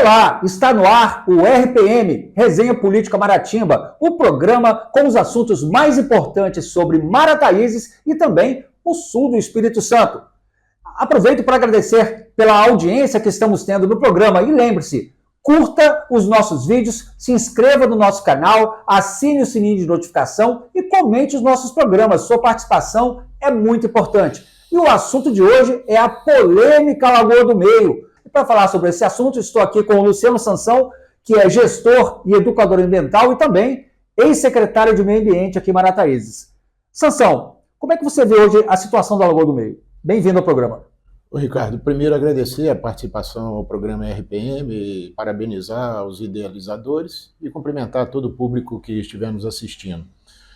Olá, está no ar o RPM, Resenha Política Maratimba, o programa com os assuntos mais importantes sobre Marataízes e também o sul do Espírito Santo. Aproveito para agradecer pela audiência que estamos tendo no programa e lembre-se, curta os nossos vídeos, se inscreva no nosso canal, assine o sininho de notificação e comente os nossos programas. Sua participação é muito importante. E o assunto de hoje é a polêmica Lagoa do Meio. E para falar sobre esse assunto, estou aqui com o Luciano Sansão, que é gestor e educador ambiental e também ex-secretário de Meio Ambiente aqui em Marataízes. Sansão, como é que você vê hoje a situação da Lagoa do Meio? Bem-vindo ao programa. Ô Ricardo, primeiro agradecer a participação ao programa RPM, parabenizar os idealizadores e cumprimentar todo o público que estiver nos assistindo.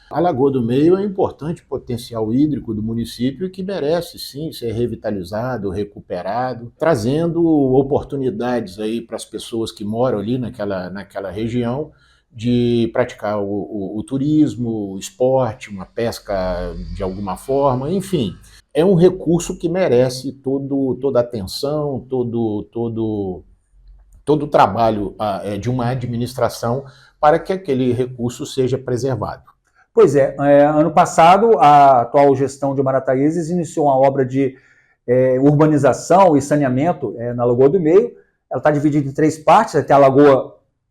A Lagoa do Meio é um importante potencial hídrico do município que merece, sim, ser revitalizado, recuperado, trazendo oportunidades aí para as pessoas que moram ali naquela região de praticar o turismo, o esporte, uma pesca de alguma forma, enfim. É um recurso que merece toda a atenção, todo o trabalho de uma administração para que aquele recurso seja preservado. Pois é, ano passado a atual gestão de Marataízes iniciou uma obra de urbanização e saneamento na Lagoa do Meio. Ela está dividida em 3 partes, tem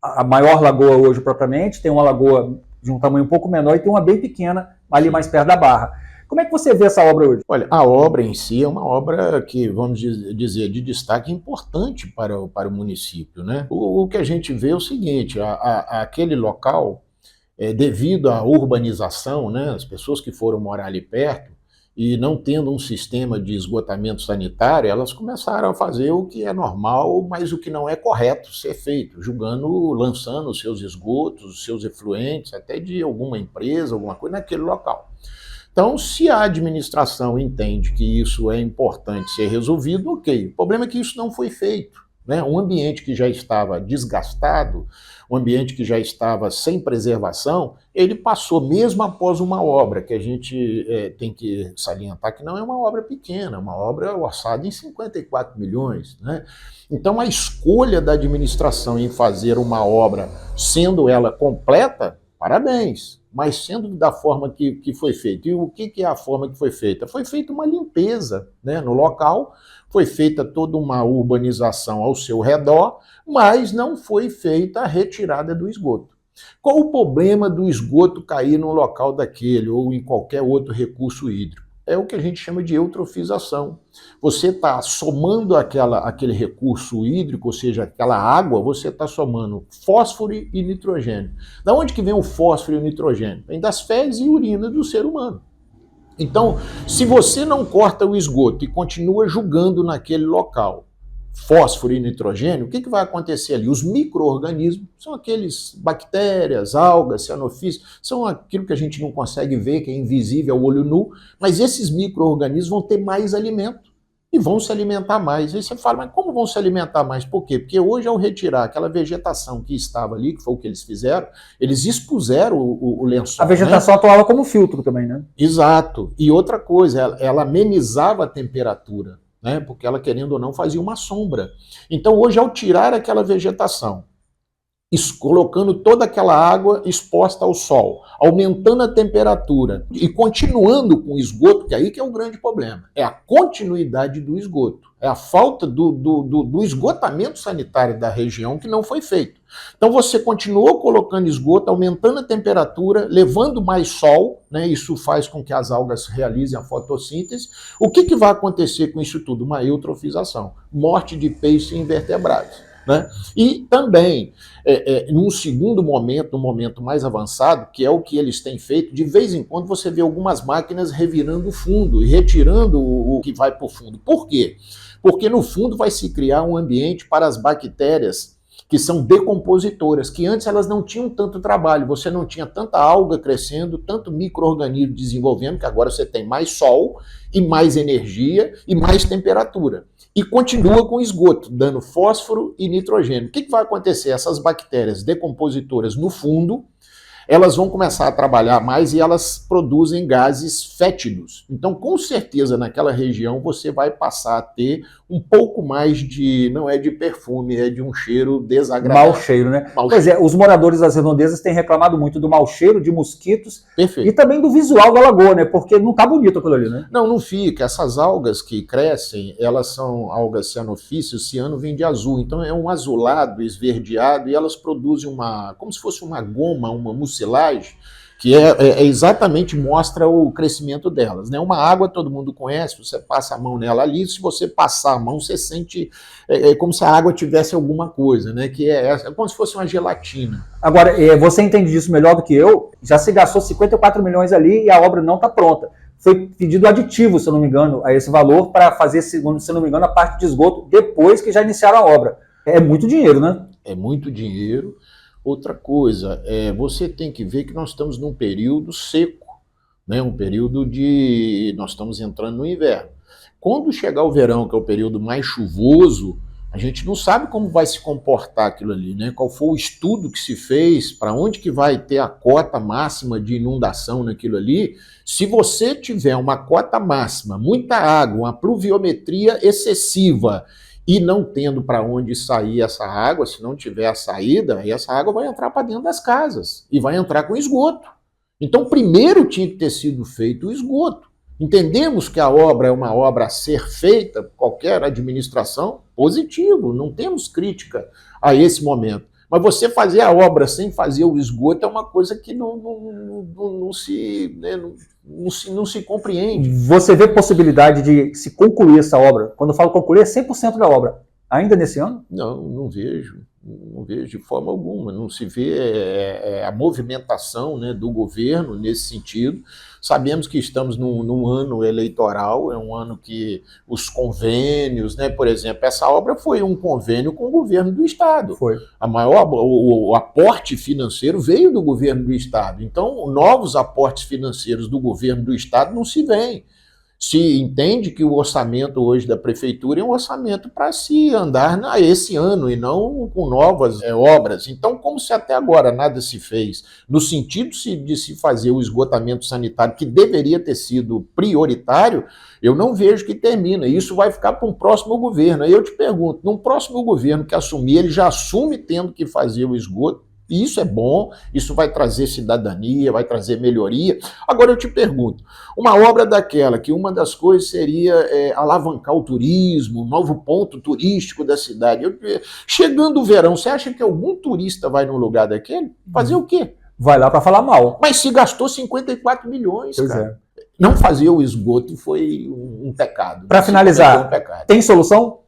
a maior lagoa hoje propriamente, tem uma lagoa de um tamanho um pouco menor e tem uma bem pequena ali mais perto da Barra. Como é que você vê essa obra hoje? Olha, a obra em si é uma obra que, vamos dizer, de destaque importante para o município, né? O que a gente vê é o seguinte, aquele local, devido à urbanização, né, as pessoas que foram morar ali perto e não tendo um sistema de esgotamento sanitário, elas começaram a fazer o que é normal, mas o que não é correto ser feito, lançando os seus esgotos, os seus efluentes, até de alguma empresa, alguma coisa, naquele local. Então, se a administração entende que isso é importante ser resolvido, ok. O problema é que isso não foi feito, né? Um ambiente que já estava desgastado, um ambiente que já estava sem preservação, ele passou, mesmo após uma obra, que a gente tem que salientar que não é uma obra pequena, uma obra orçada em 54 milhões, né? Então, a escolha da administração em fazer uma obra, sendo ela completa, parabéns, mas sendo da forma que foi feita. E o que é a forma que foi feita? Foi feita uma limpeza, né, no local, foi feita toda uma urbanização ao seu redor, mas não foi feita a retirada do esgoto. Qual o problema do esgoto cair no local daquele ou em qualquer outro recurso hídrico? É o que a gente chama de eutrofização. Você está somando aquele recurso hídrico, ou seja, aquela água, você está somando fósforo e nitrogênio. Da onde que vem o fósforo e o nitrogênio? Vem das fezes e urina do ser humano. Então, se você não corta o esgoto e continua jogando naquele local fósforo e nitrogênio, o que vai acontecer ali? Os micro-organismos são aqueles bactérias, algas, cianofícios, são aquilo que a gente não consegue ver, que é invisível ao olho nu, mas esses micro-organismos vão ter mais alimento e vão se alimentar mais. Aí você fala, mas como vão se alimentar mais? Por quê? Porque hoje, ao retirar aquela vegetação que estava ali, que foi o que eles fizeram, eles expuseram o lençol. A vegetação atuava como filtro também, né? Exato. E outra coisa, ela amenizava a temperatura, né, porque ela, querendo ou não, fazia uma sombra. Então, hoje, ao tirar aquela vegetação, colocando toda aquela água exposta ao sol, aumentando a temperatura e continuando com o esgoto, que aí que é o grande problema, é a continuidade do esgoto, é a falta do esgotamento sanitário da região que não foi feito. Então você continuou colocando esgoto, aumentando a temperatura, levando mais sol, né? Isso faz com que as algas realizem a fotossíntese. O que vai acontecer com isso tudo? Uma eutrofização, morte de peixes e invertebrados, né? E também, num segundo momento, um momento mais avançado, que é o que eles têm feito, de vez em quando você vê algumas máquinas revirando o fundo e retirando o que vai para o fundo. Por quê? Porque no fundo vai se criar um ambiente para as bactérias que são decompositoras, que antes elas não tinham tanto trabalho, você não tinha tanta alga crescendo, tanto micro-organismo desenvolvendo, que agora você tem mais sol e mais energia e mais temperatura. E continua com esgoto, dando fósforo e nitrogênio. O que vai acontecer? Essas bactérias decompositoras no fundo, elas vão começar a trabalhar mais e elas produzem gases fétidos. Então, com certeza, naquela região você vai passar a ter um pouco mais de, não é de perfume, é de um cheiro desagradável. Mau cheiro, né? Pois é, os moradores das redondezas têm reclamado muito do mau cheiro, de mosquitos. Perfeito. E também do visual da lagoa, né? Porque não tá bonito aquilo ali, né? Não fica. Essas algas que crescem, elas são algas cianofíceas, o ciano vem de azul, então é um azulado, esverdeado, e elas produzem como se fosse uma goma, uma mucilagem, que exatamente mostra o crescimento delas, né? Uma água todo mundo conhece, você passa a mão nela ali, se você passar a mão, você sente como se a água tivesse alguma coisa, né? Que é como se fosse uma gelatina. Agora, você entende disso melhor do que eu, já se gastou 54 milhões ali e a obra não está pronta. Foi pedido aditivo, se eu não me engano, a esse valor para fazer, se não me engano, a parte de esgoto depois que já iniciaram a obra. É muito dinheiro, né? É muito dinheiro. Outra coisa, você tem que ver que nós estamos num período seco, né? Um período nós estamos entrando no inverno. Quando chegar o verão, que é o período mais chuvoso, a gente não sabe como vai se comportar aquilo ali, né? Qual foi o estudo que se fez, para onde que vai ter a cota máxima de inundação naquilo ali. Se você tiver uma cota máxima, muita água, uma pluviometria excessiva, e não tendo para onde sair essa água, se não tiver a saída, aí essa água vai entrar para dentro das casas e vai entrar com esgoto. Então, primeiro tinha que ter sido feito o esgoto. Entendemos que a obra é uma obra a ser feita, qualquer administração, positivo, não temos crítica a esse momento. Mas você fazer a obra sem fazer o esgoto é uma coisa que não se compreende. Você vê possibilidade de se concluir essa obra? Quando eu falo concluir, é 100% da obra. Ainda nesse ano? Não vejo. Não vejo de forma alguma. Não se vê a movimentação, né, do governo nesse sentido. Sabemos que estamos num ano eleitoral, é um ano que os convênios, né, por exemplo, essa obra foi um convênio com o governo do Estado. Foi. O aporte financeiro veio do governo do Estado. Então, novos aportes financeiros do governo do Estado não se veem. Se entende que o orçamento hoje da prefeitura é um orçamento para se andar esse ano e não com novas obras. Então, como se até agora nada se fez no sentido de se fazer o esgotamento sanitário, que deveria ter sido prioritário, eu não vejo que termina. Isso vai ficar para um próximo governo. Aí eu te pergunto, num próximo governo que assumir, ele já assume tendo que fazer o esgoto. E isso é bom, isso vai trazer cidadania, vai trazer melhoria. Agora eu te pergunto, uma obra daquela, que uma das coisas seria alavancar o turismo, um novo ponto turístico da cidade. Chegando o verão, você acha que algum turista vai no lugar daquele? Fazer o quê? Vai lá para falar mal. Mas se gastou 54 milhões, pois cara. Não fazer o esgoto foi um pecado. Para finalizar, tem solução?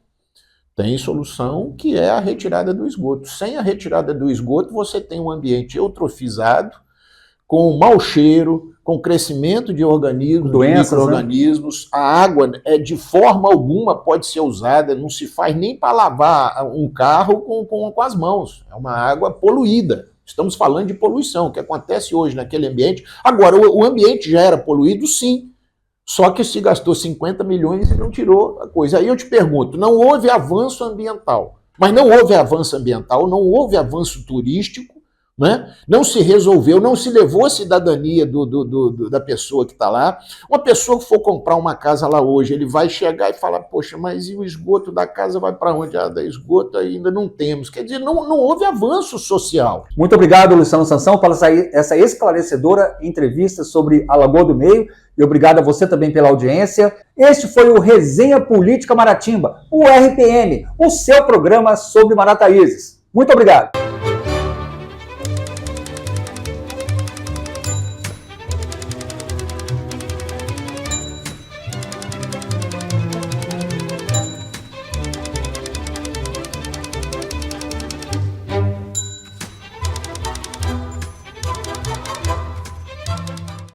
Tem solução, que é a retirada do esgoto. Sem a retirada do esgoto, você tem um ambiente eutrofizado, com mau cheiro, com crescimento de organismos, doenças, micro-organismos. Né? A água de forma alguma pode ser usada, não se faz nem para lavar um carro com as mãos. É uma água poluída. Estamos falando de poluição, o que acontece hoje naquele ambiente. Agora, o ambiente já era poluído, sim. Só que se gastou 50 milhões e não tirou a coisa. Aí eu te pergunto, não houve avanço ambiental. Mas não houve avanço ambiental, não houve avanço turístico, né? Não se resolveu, não se levou a cidadania da pessoa que está lá. Uma pessoa que for comprar uma casa lá hoje, ele vai chegar e falar, poxa, mas e o esgoto da casa vai para onde? Da esgoto ainda não temos. Quer dizer, não houve avanço social. Muito obrigado, Luciano Sansão, por essa esclarecedora entrevista sobre a Lagoa do Meio. E obrigado a você também pela audiência. Este foi o Resenha Política Maratimba, o RPM, o seu programa sobre Marataízes. Muito obrigado.